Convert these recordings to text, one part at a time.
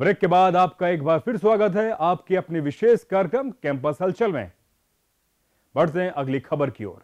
Break के बाद आपका एक बार फिर स्वागत है आपके अपने विशेष कार्यक्रम कैंपस हलचल में। बढ़ते हैं अगली खबर की ओर।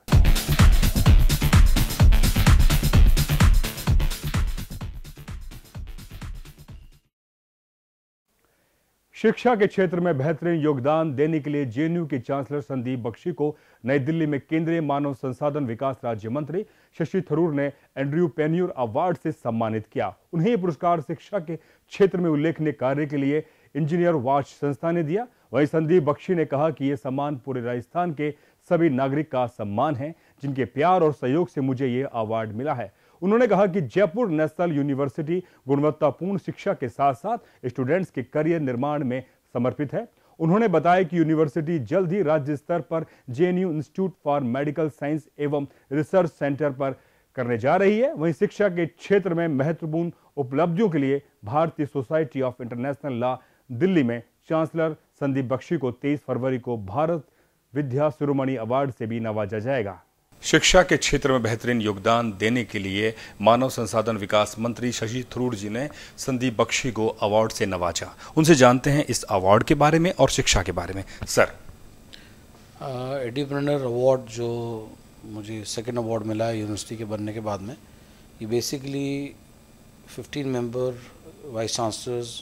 शिक्षा के क्षेत्र में बेहतरीन योगदान देने के लिए जेएनयू के चांसलर संदीप बख्शी को नई दिल्ली में केंद्रीय मानव संसाधन विकास राज्य मंत्री शशि थरूर ने एंड्रयू पेन्योर अवार्ड से सम्मानित किया। उन्हें यह पुरस्कार शिक्षा के क्षेत्र में उल्लेखनीय कार्य के लिए इंजीनियर वॉच संस्था ने दिया। वहीं संदीप बख्शी ने कहा कि यह सम्मान पूरे राजस्थान के सभी नागरिक का सम्मान है जिनके प्यार और सहयोग से मुझे यह अवार्ड मिला है। उन्होंने कहा कि जयपुर नेशनल यूनिवर्सिटी गुणवत्तापूर्ण शिक्षा के साथ साथ स्टूडेंट्स के करियर निर्माण में समर्पित है। उन्होंने बताया कि यूनिवर्सिटी जल्द ही राज्य स्तर पर JNU institute for medical science एवं रिसर्च सेंटर पर करने जा रही है। वहीं शिक्षा के क्षेत्र में महत्वपूर्ण उपलब्धियों के लिए भारतीय society of international law Delhi में चांसलर संदीप बख्शी को 23 फरवरी को भारत विद्या शिरोमणि अवार्ड से भी नवाजा जाएगा। शिक्षा के क्षेत्र में बेहतरीन योगदान देने के लिए मानव संसाधन विकास मंत्री शशि थरूर जी ने संदीप बख्शी को अवार्ड से नवाजा। उनसे जानते हैं इस अवार्ड के बारे में और शिक्षा के बारे में। सर, एडुप्रेन्योर अवार्ड जो मुझे सेकंड अवार्ड मिला है यूनिवर्सिटी के बनने के बाद में, ये basically 15 member vice chancellors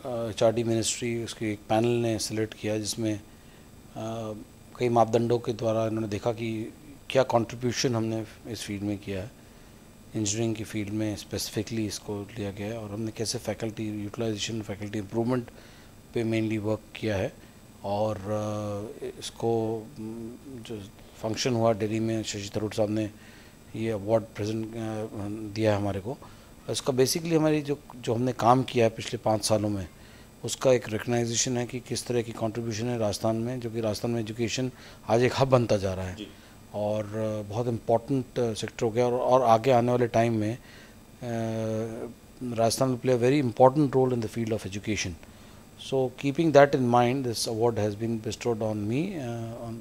HRD ministry उसके एक पैनल ने सिलेक्ट किया जिसमें कई मापदंडों के द्वारा इन्होंने देखा कि क्या कंट्रीब्यूशन हमने इस फील्ड में किया है। इंजीनियरिंग की फील्ड में स्पेसिफिकली इसको लिया गया है और हमने कैसे फैकल्टी यूटिलाइजेशन, फैकल्टी इम्प्रूवमेंट पे मेनली वर्क किया है। और इसको जो फंक्शन हुआ दिल्ली में, शशि थरूर साहब ने ये अवार्ड प्रेजेंट दिया है हमारे को। इसका बेसिकली हमारी जो हमने काम किया है पिछले 5 सालों में, उसका एक रिकग्नाइजेशन है कि किस तरह की कंट्रीब्यूशन है राजस्थान में, जो कि राजस्थान में एजुकेशन आज एक हब बनता जा रहा है और बहुत इम्पॉर्टेंट सेक्टर हो गया। और आगे आने वाले टाइम में Rajasthan will play a very important role in the field of education. So keeping that in mind, this award has been bestowed on me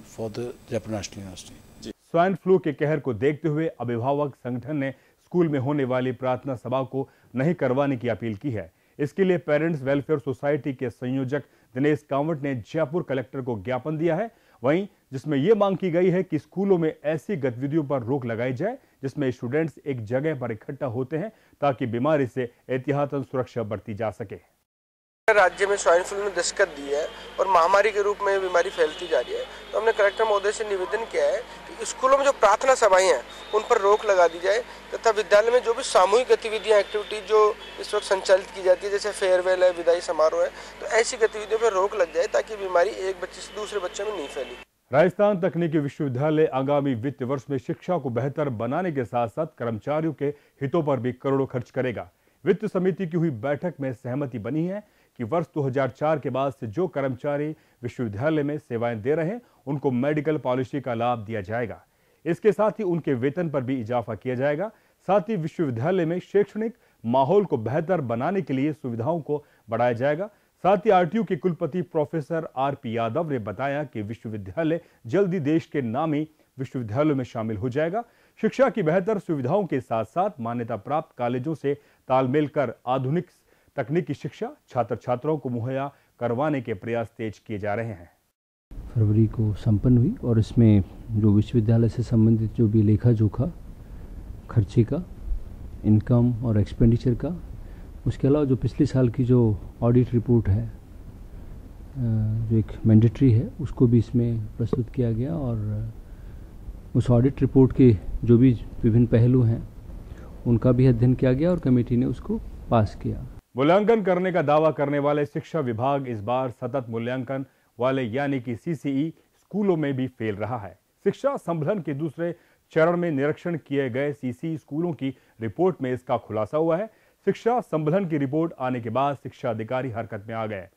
for the Jaipur national university. Swine flu के कहर को देखते हुए अभिभावक संगठन ने स्कूल में होने वाली प्रार्थना सभा को नहीं करवाने की अपील की है। इसके लिए पेरेंट्स वेलफेयर सोसाइटी के संयोजक दिनेश कांवट ने जयपुर कलेक्टर को ज्ञापन दिया है, वहीं जिसमें यह मांग की गई है कि स्कूलों में ऐसी गतिविधियों पर रोक लगाई जाए जिसमें स्टूडेंट्स एक जगह पर इकट्ठा होते हैं ताकि बीमारी से एहतियातन सुरक्षा बरती जा सके। राज्य में स्वाइन फ्लू ने दस्तक दी है और महामारी के रूप में बीमारी फैलती जा रही है, तो हमने कलेक्टर महोदय से निवेदन किया है कि स्कूलों में जो प्रार्थना सभाएं हैं उन पर रोक लगा दी जाए तथा विद्यालय में जो भी सामूहिक गतिविधियां, एक्टिविटी जो इस वक्त संचालित की जाती है, जैसे फेयरवेल है, विदाई समारोह है, तो ऐसी गतिविधियों पर रोक लग जाए ताकि बीमारी एक बच्चे से दूसरे बच्चे में नहीं फैली। राजस्थान तकनीकी विश्वविद्यालय आगामी वित्त वर्ष में शिक्षा को बेहतर बनाने के साथ साथ कर्मचारियों के हितों पर भी करोड़ों खर्च करेगा। वित्त समिति की हुई बैठक में सहमति बनी है कि वर्ष 2004 के बाद से जो कर्मचारी विश्वविद्यालय में सेवाएं दे रहे हैं उनको मेडिकल पॉलिसी का लाभ दिया जाएगा। इसके साथ ही उनके वेतन पर भी इजाफा किया जाएगा। साथ ही विश्वविद्यालय में शैक्षणिक माहौल को बेहतर बनाने के लिए सुविधाओं को बढ़ाया जाएगा। साथ ही आरटीयू के कुलपति प्रोफेसर आरपी यादव ने बताया कि विश्वविद्यालय जल्द ही देश के नामी विश्वविद्यालयों में शामिल हो जाएगा। शिक्षा की बेहतर सुविधाओं के साथ साथ मान्यता प्राप्त कॉलेजों से तालमेल कर आधुनिक तकनीकी शिक्षा छात्र छात्राओं को मुहैया करवाने के प्रयास तेज किए जा रहे हैं। फरवरी को संपन्न हुई और इसमें जो विश्वविद्यालय से संबंधित जो भी लेखा जोखा, खर्चे का, इनकम और एक्सपेंडिचर का, उसके अलावा जो पिछले साल की जो ऑडिट रिपोर्ट है जो एक मैंडेटरी है, उसको भी इसमें प्रस्तुत किया गया और उस ऑडिट रिपोर्ट के जो भी विभिन्न पहलू हैं उनका भी अध्ययन किया गया और कमेटी ने उसको पास किया। मूल्यांकन करने का दावा करने वाले शिक्षा विभाग इस बार सतत मूल्यांकन वाले यानी कि CCE स्कूलों में भी फेल रहा है। शिक्षा संबलन के दूसरे चरण में निरीक्षण किए गए CCE स्कूलों की रिपोर्ट में इसका खुलासा हुआ है। शिक्षा संबलन की रिपोर्ट आने के बाद शिक्षा अधिकारी हरकत में आ गए।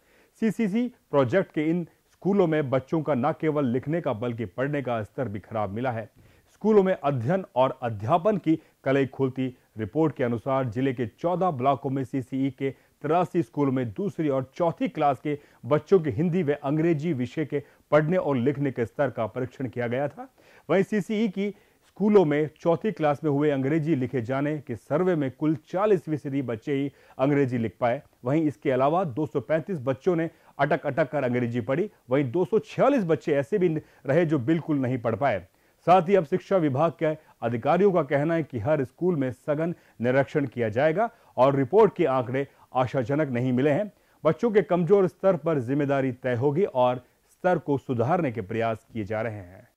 CCC प्रोजेक्ट के इन स्कूलों में बच्चों का न केवल लिखने का बल्कि पढ़ने का स्तर भी खराब मिला है। स्कूलों में अध्ययन और अध्यापन की कलई खोलती रिपोर्ट के अनुसार जिले के 14 ब्लॉकों में CCE के 83 स्कूलों में दूसरी और चौथी क्लास के बच्चों के हिंदी व अंग्रेजी विषय के पढ़ने और लिखने के स्तर का परीक्षण किया गया था। वहीं CCE की स्कूलों में चौथी क्लास में हुए अंग्रेजी लिखे जाने के सर्वे में कुल 40% बच्चे ही अंग्रेजी लिख पाए। वहीं इसके अलावा 235 बच्चों ने अटक अटक कर अंग्रेजी पढ़ी। वहीं 246 बच्चे ऐसे भी रहे जो बिल्कुल नहीं पढ़ पाए। साथ ही अब शिक्षा विभाग के अधिकारियों का कहना है कि हर स्कूल में सघन निरीक्षण किया जाएगा और रिपोर्ट के आंकड़े आशाजनक नहीं मिले हैं। बच्चों के कमजोर स्तर पर जिम्मेदारी तय होगी और स्तर को सुधारने के प्रयास किए जा रहे हैं।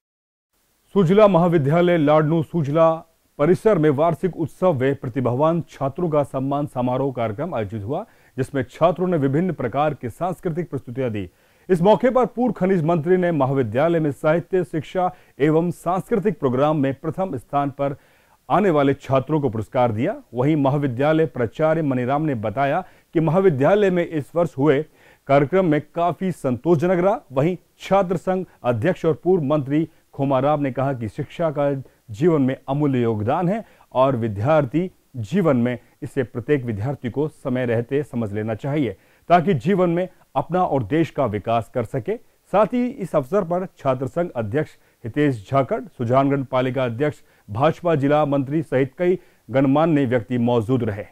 सुजला महाविद्यालय लाडनू सुजला परिसर में वार्षिक उत्सव व प्रतिभावान छात्रों का सम्मान समारोह कार्यक्रम आयोजित हुआ, जिसमें छात्रों ने विभिन्न प्रकार की सांस्कृतिक प्रस्तुतियां दी। इस मौके पर पूर्व खनिज मंत्री ने महाविद्यालय में साहित्य, शिक्षा एवं सांस्कृतिक प्रोग्राम में प्रथम स्थान पर आने वाले छात्रों को पुरस्कार दिया। वहीं महाविद्यालय प्राचार्य मनीराम ने बताया कि महाविद्यालय में इस वर्ष हुए कार्यक्रम में काफी संतोषजनक रहा। वहीं छात्र संघ अध्यक्ष और पूर्व मंत्री खोमाराव ने कहा कि शिक्षा का जीवन में अमूल्य योगदान है और विद्यार्थी जीवन में इसे प्रत्येक विद्यार्थी को समय रहते समझ लेना चाहिए ताकि जीवन में अपना और देश का विकास कर सके। साथ ही इस अवसर पर छात्र संघ अध्यक्ष हितेश झाकड़, सुजानगढ़ पालिका अध्यक्ष, भाजपा जिला मंत्री सहित कई गणमान्य व्यक्ति मौजूद रहे।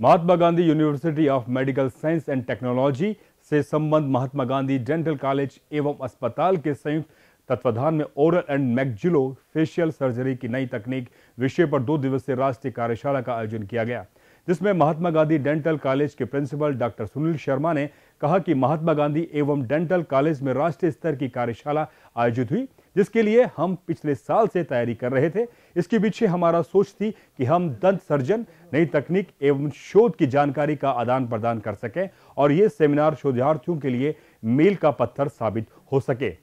Mahatma Gandhi university of medical science and technology से संबंध महात्मा गांधी डेंटल कॉलेज एवं अस्पताल के संयुक्त तत्वाधान में oral and maxillo facial surgery की नई तकनीक विषय पर 2 दिवसीय राष्ट्रीय कार्यशाला का आयोजन किया गया, जिसमें महात्मा गांधी डेंटल कॉलेज के प्रिंसिपल डॉक्टर सुनील शर्मा ने कहा कि महात्मा गांधी एवं डेंटल कॉलेज में राष्ट्रीय स्तर की कार्यशाला आयोजित हुई, जिसके लिए हम पिछले साल से तैयारी कर रहे थे। इसके पीछे हमारा सोच थी कि हम दंत सर्जन नई तकनीक एवं शोध की जानकारी का आदान प्रदान कर सकें और ये सेमिनार शोधार्थियों के लिए मील का पत्थर साबित हो सके।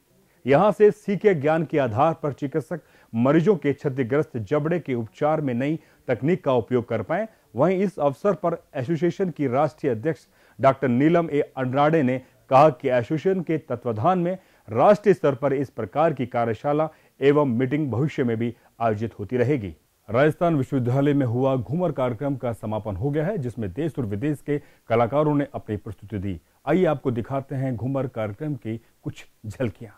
यहां से सीखे ज्ञान के आधार पर चिकित्सक मरीजों के क्षतिग्रस्त जबड़े के उपचार में नई तकनीक का उपयोग कर पाए। वहीं इस अवसर पर एसोसिएशन की राष्ट्रीय अध्यक्ष डॉक्टर नीलम ए अंड्राडे ने कहा कि एसोसिएशन के तत्वाधान में राष्ट्रीय स्तर पर इस प्रकार की कार्यशाला एवं मीटिंग भविष्य में भी आयोजित होती रहेगी। राजस्थान विश्वविद्यालय में हुआ घूमर कार्यक्रम का समापन हो गया है, जिसमें देश और विदेश के कलाकारों ने अपनी प्रस्तुति दी। आइए आपको दिखाते हैं घूमर कार्यक्रम की कुछ झलकियां।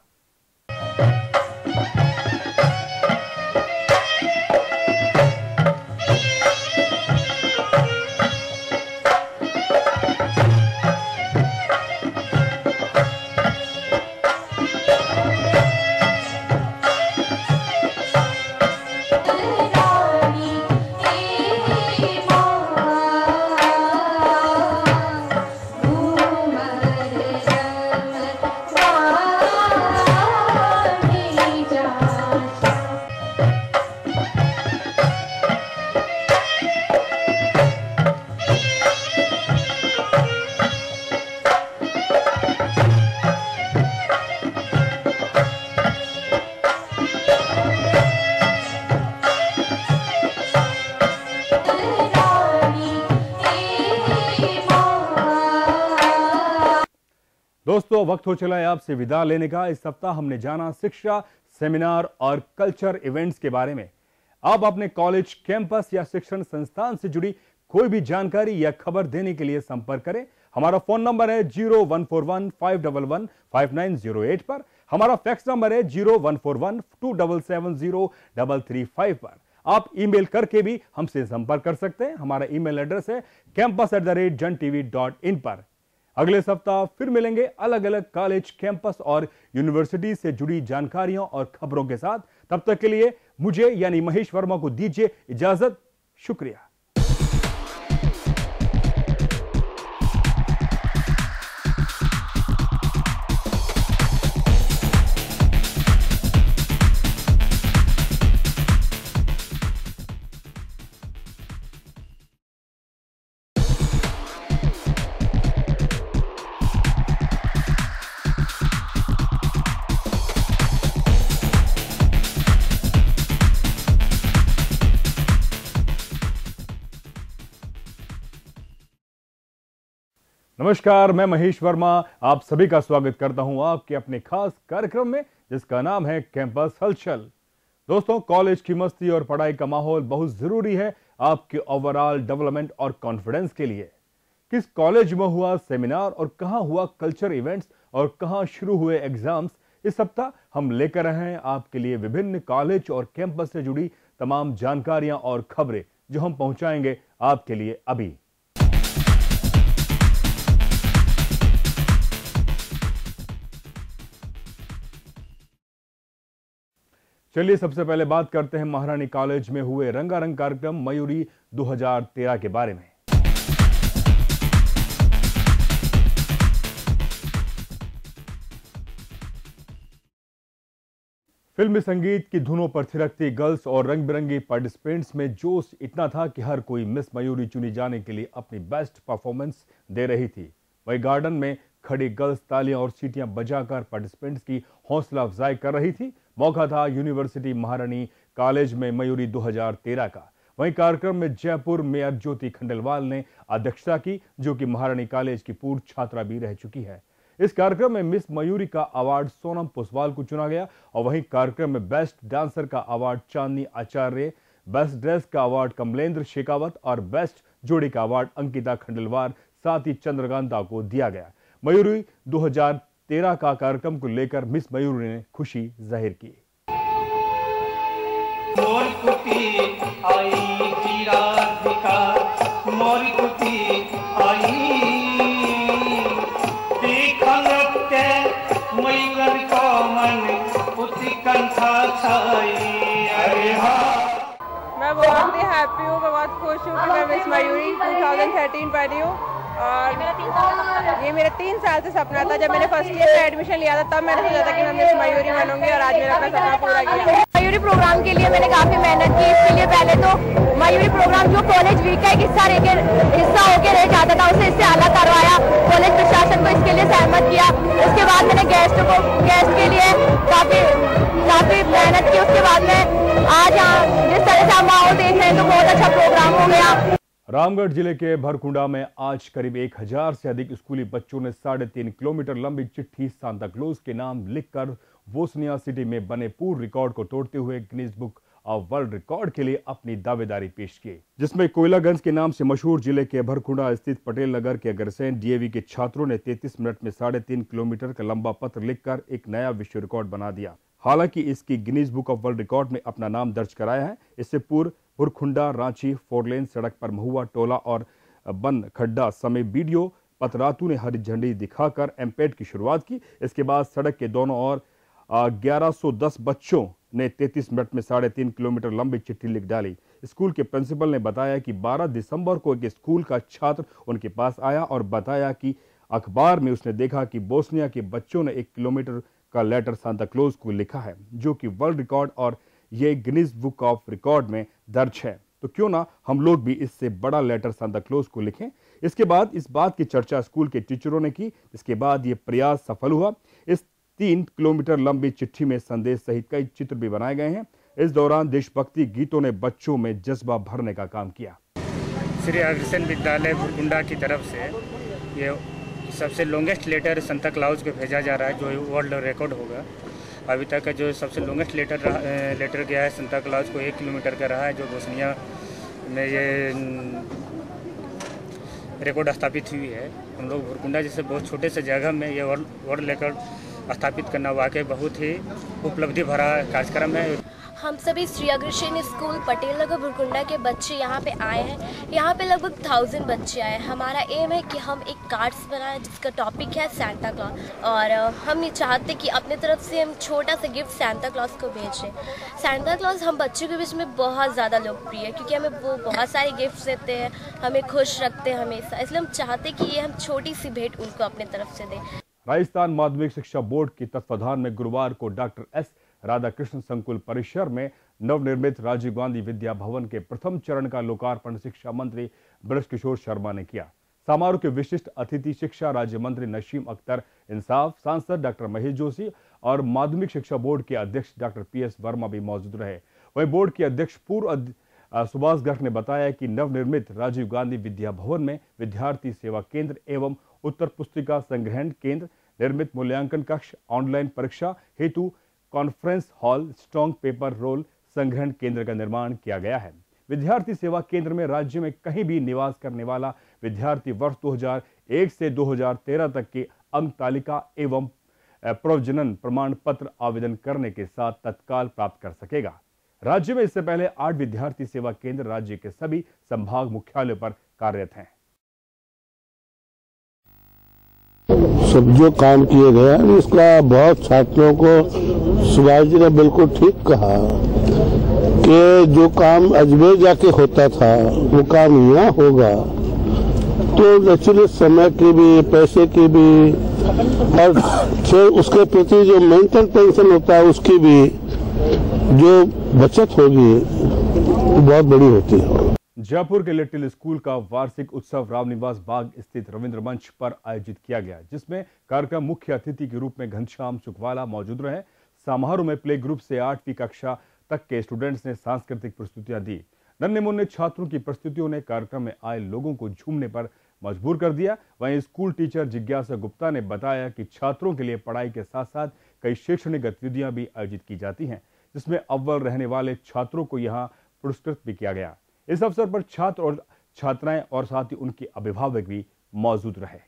दोस्तों, वक्त हो चला है आपसे विदा लेने का। इस सप्ताह हमने जाना शिक्षा, सेमिनार और कल्चर इवेंट्स के बारे में। आप अपने कॉलेज, कैंपस या शिक्षण संस्थान से जुड़ी कोई भी जानकारी या खबर देने के लिए संपर्क करें। हमारा फोन नंबर है 0141515908 पर। हमारा फैक्स नंबर है 014127703335 पर। आप ईमेल करके भी हमसे संपर्क कर सकते हैं। हमारा ईमेल एड्रेस है campus@jantv.in पर। अगले सप्ताह फिर मिलेंगे अलग अलग कॉलेज, कैंपस और यूनिवर्सिटी से जुड़ी जानकारियों और खबरों के साथ। तब तक के लिए मुझे यानी महेश वर्मा को दीजिए इजाजत। शुक्रिया। नमस्कार, मैं महेश वर्मा आप सभी का स्वागत करता हूं आपके अपने खास कार्यक्रम में, जिसका नाम है कैंपस हलचल। दोस्तों, कॉलेज की मस्ती और पढ़ाई का माहौल बहुत जरूरी है आपके ओवरऑल डेवलपमेंट और कॉन्फिडेंस के लिए। किस कॉलेज में हुआ सेमिनार और कहां हुआ कल्चर इवेंट्स और कहां शुरू हुए एग्जाम्स, इस सप्ताह हम लेकर आए हैं आपके लिए विभिन्न कॉलेज और कैंपस से जुड़ी तमाम जानकारियां और खबरें, जो हम पहुंचाएंगे आपके लिए अभी। चलिए सबसे पहले बात करते हैं महारानी कॉलेज में हुए रंगारंग कार्यक्रम मयूरी 2013 के बारे में। फिल्मी संगीत की धुनों पर थिरकती गर्ल्स और रंग बिरंगी पार्टिसिपेंट्स में जोश इतना था कि हर कोई मिस मयूरी चुनी जाने के लिए अपनी बेस्ट परफॉर्मेंस दे रही थी। वही गार्डन में खड़ी गर्ल्स तालियां और सीटियां बजाकर पार्टिसिपेंट्स की हौसला अफजाई कर रही थी। मौका था यूनिवर्सिटी महारानी कॉलेज में मयूरी 2013 का। वहीं कार्यक्रम में जयपुर मेयर ज्योति खंडेलवाल ने अध्यक्षता की, जो कि महारानी कॉलेज की पूर्व छात्रा भी रह चुकी है। इस कार्यक्रम में मिस मयूरी का अवार्ड सोनम पुसवाल को चुना गया और वहीं कार्यक्रम में बेस्ट डांसर का अवार्ड चांदनी आचार्य, बेस्ट ड्रेस का अवार्ड कमलेंद्र शेखावत और बेस्ट जोड़ी का अवार्ड अंकिता खंडेलवाल साथ ही चंद्रकांता को दिया गया। मयूरी 2013 का कार्यक्रम को लेकर मिस मयूरी ने खुशी जाहिर की। मैं बहुत ही हैप्पी हूँ, मैं बहुत खुश हूँ कि मैं मिस मयूरी 2013 बनी हूँ और ये मेरा 3 साल से सपना था। जब मैंने फर्स्ट ईयर में एडमिशन लिया था तब मैंने सोचा था कि मैं मिस मयूरी बनूंगी और आज मेरा अपना सपना पूरा किया। मयूरी प्रोग्राम के लिए मैंने काफी मेहनत की। इसके लिए पहले तो मयूरी प्रोग्राम जो कॉलेज वीक का एक हिस्सा होकर रह जाता था उसे इससे अलग करवाया। कॉलेज प्रशासन को इसके लिए सहमत किया। उसके बाद मैंने गेस्ट के लिए काफी मेहनत की। उसके बाद में आज जिस तरह से हम माहौल देख रहे हैं तो बहुत अच्छा प्रोग्राम हो गया। रामगढ़ जिले के भरकुंडा में आज करीब 1000 से अधिक स्कूली बच्चों ने 3.5 किलोमीटर लंबी चिट्ठी सांता क्लॉज के नाम लिखकर बोस्निया सिटी में बने पूर्व रिकॉर्ड को तोड़ते हुए Guinness book of world record के लिए अपनी दावेदारी पेश की, जिसमें कोयलागंज के नाम से मशहूर जिले के भरकुंडा स्थित पटेल नगर के अग्रसेन डीएवी के छात्रों ने 33 मिनट में 3.5 किलोमीटर का लंबा पत्र लिखकर एक नया विश्व रिकॉर्ड बना दिया। हालांकि इसकी Guinness book of world record में अपना नाम दर्ज कराया है। इससे पूर्व भुरखुंडा रांची 4 लेन सड़क पर महुआ टोला और बन खड्डा समेत वीडियो पतरातू ने हरी झंडी दिखाकर एम्पेड की शुरुआत की। इसके बाद सड़क के दोनों ओर 1110 बच्चों ने 33 मिनट में 3.5 किलोमीटर लंबी चिट्ठी लिख डाली। स्कूल के प्रिंसिपल ने बताया कि 12 दिसंबर को एक स्कूल का छात्र उनके पास आया और बताया कि अखबार में उसने देखा कि बोस्निया के बच्चों ने 1 किलोमीटर का लेटर सांता क्लॉज को लिखा है, जो कि वर्ल्ड रिकॉर्ड और ये गिनीज बुक ऑफ रिकॉर्ड में दर्ज है। तो क्यों ना हम लोग भी इससे बड़ा लेटर सांता क्लॉज को लिखें। इसके बाद इस बात की चर्चा स्कूल के टीचरों ने की। इसके बाद ये प्रयास सफल हुआ। इस 3 किलोमीटर लंबी चिट्ठी में संदेश सहित कई चित्र भी बनाए गए हैं। इस दौरान देशभक्ति गीतों ने बच्चों में जज्बा भरने का काम किया। श्री अग्रसेन विद्यालय भुरकुंडा की तरफ से ये सबसे लॉन्गेस्ट लेटर सांता क्लॉज को भेजा जा रहा है, जो वर्ल्ड रिकॉर्ड होगा। अभी तक का जो सबसे लॉन्गेस्ट लेटर गया है सांता क्लॉज को 1 किलोमीटर का रहा है, जो बोस्निया में ये रिकॉर्ड स्थापित हुई है। हम लोग भुरकुंडा जैसे बहुत छोटे से जगह में ये वर्ल्ड रिकॉर्ड स्थापित करना वाकई बहुत ही उपलब्धि भरा कार्यक्रम है। हम सभी श्री अग्रसेन स्कूल पटेल नगर भुरकुंडा के बच्चे यहाँ पे आए हैं। यहाँ पे लगभग 1000 बच्चे आए हैं। हमारा एम है कि हम एक कार्ड्स बनाएं जिसका टॉपिक है सांता क्लॉज, और हम ये चाहते कि अपने तरफ से हम छोटा सा गिफ्ट सांता क्लॉज को भेजें। सांता क्लॉज हम बच्चों के बीच में बहुत ज़्यादा लोकप्रिय है, क्योंकि हमें वो बहुत सारे गिफ्ट देते हैं, हमें खुश रखते हैं हमेशा। इसलिए हम चाहते कि ये हम छोटी सी भेंट उनको अपने तरफ से दें। राजस्थान माध्यमिक शिक्षा बोर्ड के तत्वाधान में गुरुवार को डॉक्टर एस राधाकृष्ण संकुल परिसर में नवनिर्मित राजीव गांधी विद्या भवन के प्रथम चरण का लोकार्पण शिक्षा मंत्री ब्रजकिशोर शर्मा ने किया। समारोह के विशिष्ट अतिथि शिक्षा राज्य मंत्री नसीम अख्तर इंसाफ, सांसद डॉक्टर महेश जोशी और माध्यमिक शिक्षा बोर्ड के अध्यक्ष डॉक्टर पीएस वर्मा भी मौजूद रहे। वहीं बोर्ड के अध्यक्ष पूर्व सुभाष गर्ग ने बताया कि नवनिर्मित राजीव गांधी विद्या भवन में विद्यार्थी सेवा केंद्र एवं उत्तर पुस्तिका संग्रहण केंद्र, निर्मित मूल्यांकन कक्ष, ऑनलाइन परीक्षा हेतु conference hall, strong paper roll संग्रहण केंद्र का निर्माण किया गया है। विद्यार्थी सेवा केंद्र में राज्य में कहीं भी निवास करने वाला विद्यार्थी वर्ष 2001 से 2013 तक की अंक तालिका एवं प्रवजनन प्रमाण पत्र आवेदन करने के साथ तत्काल प्राप्त कर सकेगा। राज्य में इससे पहले 8 विद्यार्थी सेवा केंद्र राज्य के सभी संभाग मुख्यालयों पर कार्यरत हैं। सब जो काम किए गए इसका बहुत छात्रों को शिवाजी जी ने बिल्कुल ठीक कहा कि जो काम अजमेर जाके होता था वो काम यहाँ होगा, तो एक्चुअली समय की भी पैसे की भी और फिर उसके प्रति जो मेंटल टेंशन होता है उसकी भी जो बचत होगी वो बहुत बड़ी होती है। जयपुर के लिटिल स्कूल का वार्षिक उत्सव रामनिवास बाग स्थित रविंद्र मंच पर आयोजित किया गया, जिसमें कार्यक्रम मुख्य अतिथि के रूप में घनश्याम सुखवाला मौजूद रहे। समारोह में प्ले ग्रुप से 8वीं कक्षा तक के स्टूडेंट्स ने सांस्कृतिक प्रस्तुतियां दी। नन्हे मुन्ने छात्रों की प्रस्तुतियों ने कार्यक्रम में आए लोगों को झूमने पर मजबूर कर दिया। वहीं स्कूल टीचर जिज्ञासा गुप्ता ने बताया कि छात्रों के लिए पढ़ाई के साथ साथ कई शैक्षणिक गतिविधियां भी आयोजित की जाती हैं, जिसमें अव्वल रहने वाले छात्रों को यहां पुरस्कृत भी किया गया। इस अवसर पर छात्र और छात्राएं और साथ ही उनके अभिभावक भी मौजूद रहे।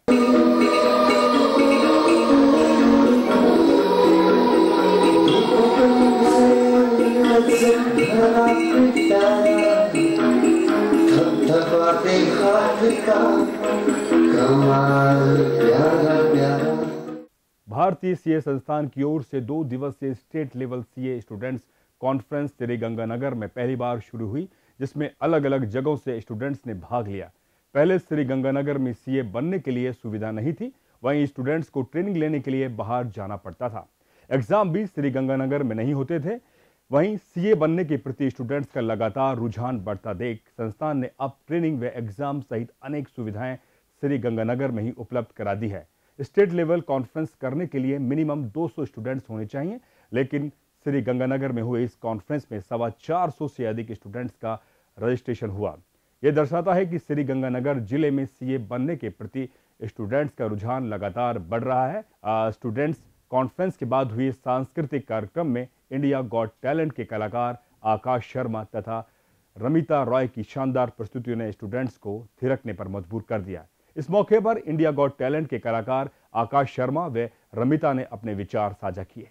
भारतीय सीए संस्थान की ओर से 2 दिवसीय state level CA students conference Sriganganagar में पहली बार शुरू हुई, जिसमें अलग अलग जगहों से स्टूडेंट्स ने भाग लिया। पहले श्रीगंगानगर में सीए बनने के लिए सुविधा नहीं थी, वहीं स्टूडेंट्स को ट्रेनिंग लेने के लिए बाहर जाना पड़ता था। एग्जाम भी श्रीगंगानगर में नहीं होते थे। वहीं सीए बनने के प्रति स्टूडेंट्स का लगातार रुझान बढ़ता देख संस्थान ने अब ट्रेनिंग व एग्जाम सहित अनेक सुविधाएं श्रीगंगानगर में ही उपलब्ध करा दी है। स्टेट लेवल कॉन्फ्रेंस करने के लिए मिनिमम 200 स्टूडेंट्स होने चाहिए, लेकिन श्रीगंगानगर में हुए इस कॉन्फ्रेंस में 450 से अधिक स्टूडेंट्स का रजिस्ट्रेशन हुआ। यह दर्शाता है कि श्रीगंगानगर जिले में सीए बनने के प्रति स्टूडेंट्स का रुझान लगातार बढ़ रहा है। स्टूडेंट्स कॉन्फ्रेंस के बाद हुए सांस्कृतिक कार्यक्रम में इंडिया गॉट टैलेंट के कलाकार आकाश शर्मा तथा रमिता रॉय की शानदार प्रस्तुतियों ने स्टूडेंट्स को थिरकने पर मजबूर कर दिया। इस मौके पर इंडिया गॉट टैलेंट के कलाकार आकाश शर्मा व रमिता ने अपने विचार साझा किए।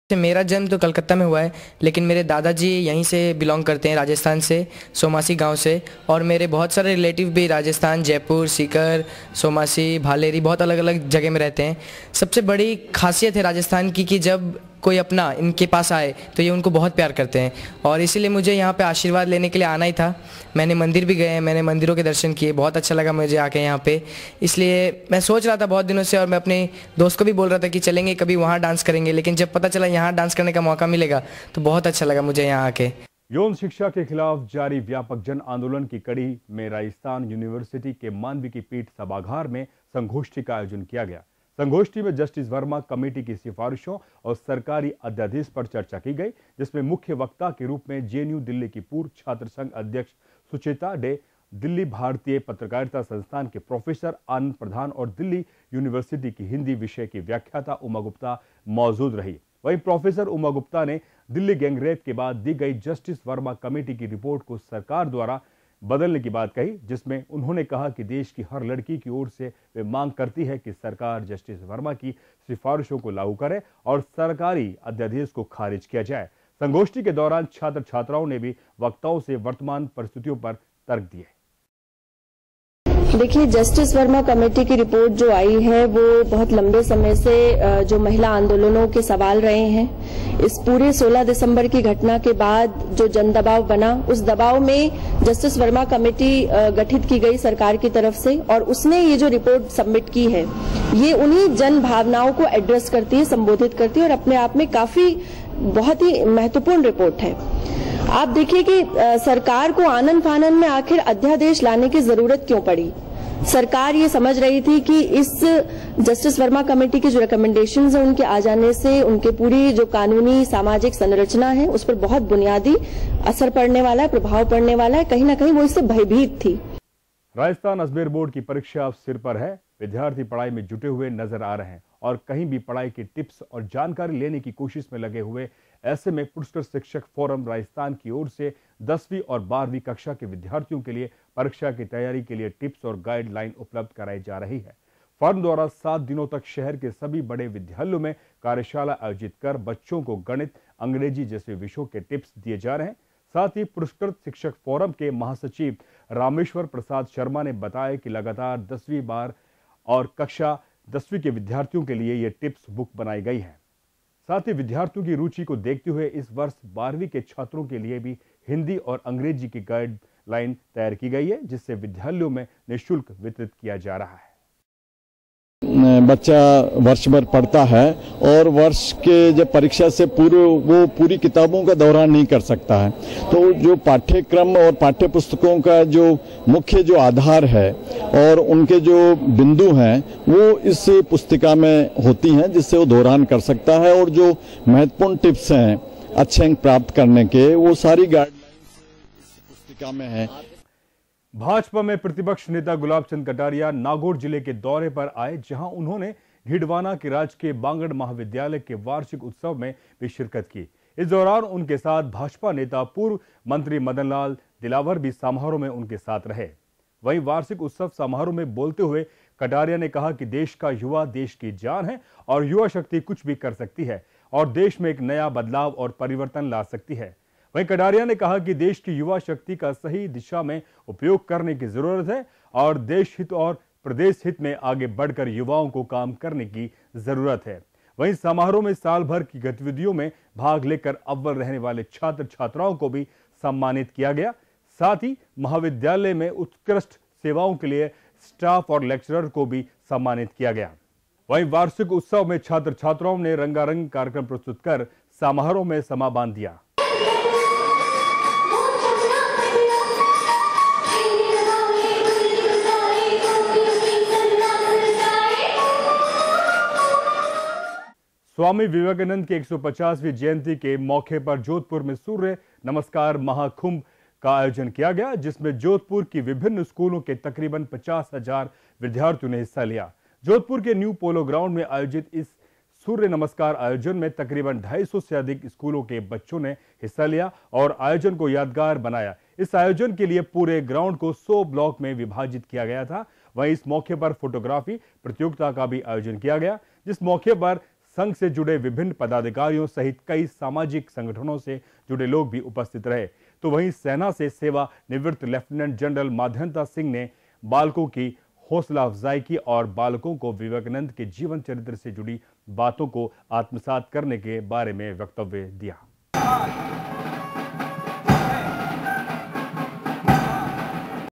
मेरा जन्म तो कलकत्ता में हुआ है, लेकिन मेरे दादाजी यहीं से बिलोंग करते हैं, राजस्थान से, सोमासी गांव से, और मेरे बहुत सारे रिलेटिव भी राजस्थान, जयपुर, सीकर, सोमासी, भालेरी, बहुत अलग अलग जगह में रहते हैं। सबसे बड़ी खासियत है राजस्थान की कि जब कोई अपना इनके पास आए तो ये उनको बहुत प्यार करते हैं, और इसीलिए मुझे यहाँ पे आशीर्वाद लेने के लिए आना ही था। मैंने मंदिर भी गए, मैंने मंदिरों के दर्शन किए, बहुत अच्छा लगा मुझे आके यहाँ पे। इसलिए मैं सोच रहा था बहुत दिनों से, और मैं अपने दोस्त को भी बोल रहा था कि चलेंगे कभी वहाँ डांस करेंगे, लेकिन जब पता चला यहाँ डांस करने का मौका मिलेगा तो बहुत अच्छा लगा मुझे यहाँ आके। यौन शिक्षा के खिलाफ जारी व्यापक जन आंदोलन की कड़ी में राजस्थान यूनिवर्सिटी के मानविकी पीठ सभागार में संगोष्ठी का आयोजन किया गया। संगोष्ठी में जस्टिस वर्मा कमेटी की सिफारिशों और सरकारी अध्यादेश पर चर्चा की गई, जिसमें मुख्य वक्ता के रूप में जेएनयू दिल्ली की पूर्व छात्र संघ अध्यक्ष सुचेता डे, दिल्ली भारतीय पत्रकारिता संस्थान के प्रोफेसर आनंद प्रधान और दिल्ली यूनिवर्सिटी की हिंदी विषय की व्याख्याता उमा गुप्ता मौजूद रही। वहीं प्रोफेसर उमा गुप्ता ने दिल्ली गैंगरेप के बाद दी गई जस्टिस वर्मा कमेटी की रिपोर्ट को सरकार द्वारा बदलने की बात कही, जिसमें उन्होंने कहा कि देश की हर लड़की की ओर से वे मांग करती है कि सरकार जस्टिस वर्मा की सिफारिशों को लागू करे और सरकारी अध्यादेश को खारिज किया जाए। संगोष्ठी के दौरान छात्र छात्राओं ने भी वक्ताओं से वर्तमान परिस्थितियों पर तर्क दिए। देखिए, जस्टिस वर्मा कमेटी की रिपोर्ट जो आई है वो बहुत लंबे समय से जो महिला आंदोलनों के सवाल रहे हैं, इस पूरे 16 दिसंबर की घटना के बाद जो जन दबाव बना, उस दबाव में जस्टिस वर्मा कमेटी गठित की गई सरकार की तरफ से, और उसने ये जो रिपोर्ट सबमिट की है ये उन्हीं जन भावनाओं को एड्रेस करती है, संबोधित करती है, और अपने आप में काफी बहुत ही महत्वपूर्ण रिपोर्ट है। आप देखिए कि सरकार को आनन फानन में आखिर अध्यादेश लाने की जरूरत क्यों पड़ी। सरकार ये समझ रही थी कि इस जस्टिस वर्मा कमेटी की जो रिकमेंडेशंस हैं उनके आ जाने से उनके पूरी जो कानूनी सामाजिक संरचना है उस पर बहुत बुनियादी असर पड़ने वाला है, प्रभाव पड़ने वाला है। कहीं ना कहीं वो इससे भयभीत थी। राजस्थान अजमेर बोर्ड की परीक्षा अब सिर पर है। विद्यार्थी पढ़ाई में जुटे हुए नजर आ रहे हैं और कहीं भी पढ़ाई की टिप्स और जानकारी लेने की कोशिश में लगे हुए। ऐसे में पुरस्कृत शिक्षक फोरम राजस्थान की ओर से 10वीं और 12वीं कक्षा के विद्यार्थियों के लिए परीक्षा की तैयारी के लिए टिप्स और गाइडलाइन उपलब्ध कराई जा रही है। फर्म द्वारा 7 दिनों तक शहर के सभी बड़े विद्यालयों में कार्यशाला आयोजित कर बच्चों को गणित, अंग्रेजी जैसे विषयों के टिप्स दिए जा रहे हैं। साथ ही पुरस्कृत शिक्षक फोरम के महासचिव रामेश्वर प्रसाद शर्मा ने बताया कि लगातार 10वीं बार और कक्षा 10वीं के विद्यार्थियों के लिए ये टिप्स बुक बनाई गई है। साथ ही विद्यार्थियों की रुचि को देखते हुए इस वर्ष 12वीं के छात्रों के लिए भी हिंदी और अंग्रेजी की गाइडलाइन तैयार की गई है, जिससे विद्यालयों में निःशुल्क वितरित किया जा रहा है। बच्चा वर्ष भर पढ़ता है और वर्ष के जब परीक्षा से वो पूरी किताबों का दौरान नहीं कर सकता है, तो जो पाठ्यक्रम और पाठ्य पुस्तकों का जो मुख्य जो आधार है और उनके जो बिंदु हैं वो इस पुस्तिका में होती हैं, जिससे वो दौरान कर सकता है। और जो महत्वपूर्ण टिप्स हैं अच्छे अंक प्राप्त करने के, वो सारी गाइडलाइंस इस पुस्तिका में है। भाजपा में प्रतिपक्ष नेता गुलाब चंद कटारिया नागौर जिले के दौरे पर आए, जहां उन्होंने ढिडवाना के राजकीय बांगड़ महाविद्यालय के वार्षिक उत्सव में भी शिरकत की। इस दौरान उनके साथ भाजपा नेता पूर्व मंत्री मदन लाल दिलावर भी समारोह में उनके साथ रहे। वहीं वार्षिक उत्सव समारोह में बोलते हुए कटारिया ने कहा कि देश का युवा देश की जान है और युवा शक्ति कुछ भी कर सकती है और देश में एक नया बदलाव और परिवर्तन ला सकती है। वहीं कटारिया ने कहा कि देश की युवा शक्ति का सही दिशा में उपयोग करने की जरूरत है और देश हित और प्रदेश हित में आगे बढ़कर युवाओं को काम करने की जरूरत है। वहीं समारोह में साल भर की गतिविधियों में भाग लेकर अव्वल रहने वाले छात्र छात्राओं को भी सम्मानित किया गया। साथ ही महाविद्यालय में उत्कृष्ट सेवाओं के लिए स्टाफ और लेक्चरर को भी सम्मानित किया गया। वहीं वार्षिक उत्सव में छात्र छात्राओं ने रंगारंग कार्यक्रम प्रस्तुत कर समारोह में समा बांध दिया। स्वामी विवेकानंद की 150वीं जयंती के मौके पर जोधपुर में सूर्य नमस्कार महाकुंभ का आयोजन किया गया, जिसमें जोधपुर की विभिन्न स्कूलों के तकरीबन 50,000 विद्यार्थियों ने हिस्सा लिया। जोधपुर के न्यू पोलो ग्राउंड में आयोजित इस सूर्य नमस्कार आयोजन में तकरीबन 250 से अधिक स्कूलों के बच्चों ने हिस्सा लिया और आयोजन को यादगार बनाया। इस आयोजन के लिए पूरे ग्राउंड को 100 ब्लॉक में विभाजित किया गया था। वहीं इस मौके पर फोटोग्राफी प्रतियोगिता का भी आयोजन किया गया, जिस मौके पर संघ से जुड़े विभिन्न पदाधिकारियों सहित कई सामाजिक संगठनों से जुड़े लोग भी उपस्थित रहे। तो वहीं सेना से सेवा निवृत्त लेफ्टिनेंट जनरल माधवंता सिंह ने बालकों की हौसला अफजाई की और बालकों को विवेकानंद के जीवन चरित्र से जुड़ी बातों को आत्मसात करने के बारे में वक्तव्य दिया।